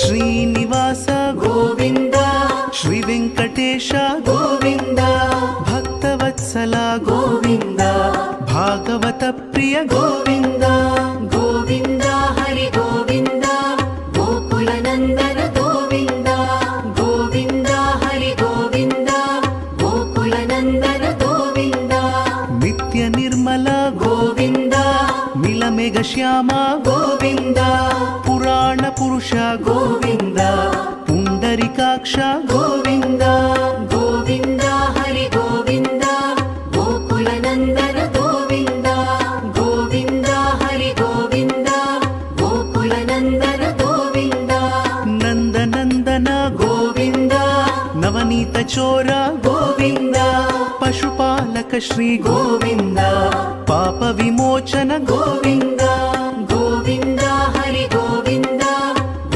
ಶ್ರೀನಿವಾಸ ಗೋವಿಂದ ಶ್ರೀ ವೆಂಕಟೇಶ ಗೋವಿಂದ ಭಕ್ತವತ್ಸಲ ಗೋವಿಂದ ಭಾಗವತ ಪ್ರಿಯ ಗೋವಿಂದ ಗೋವಿಂದ ಹರಿ ಗೋವಿಂದ ಗೋಕುಲ ನಂದನ ಗೋವಿಂದ ಗೋವಿಂದ ಹರಿ ಗೋವಿಂದ ಗೋಕುಲ ನಂದನ ಗೋವಿಂದ ನಿತ್ಯ ನಿರ್ಮಲ ಗೋವಿಂದ ನೀಲಮೇಘ ಶ್ಯಾಮ ಗೋವಿಂದ ಪುರಾಣ ಪುರುಷ ಗೋವಿಂದ ಪುಂಡರಿಕಾಕ್ಷ ಗೋವಿಂದ ಗೋವಿಂದ ಹರಿ ಗೋವಿಂದ ಗೋಕುಲ ನಂದನ ಗೋವಿಂದ ಗೋವಿಂದ ಹರಿ ಗೋವಿಂದ ಗೋಕುಲ ನಂದನ ಗೋವಿಂದ ನಂದನಂದನ ಗೋವಿಂದ ನವನೀತ ಚೋರ ಗೋವಿಂದ ಪಶುಪಾಲಕ ಶ್ರೀ ಗೋವಿಂದ ಪಾಪ ವಿಮೋಚನ ಗೋವಿಂದ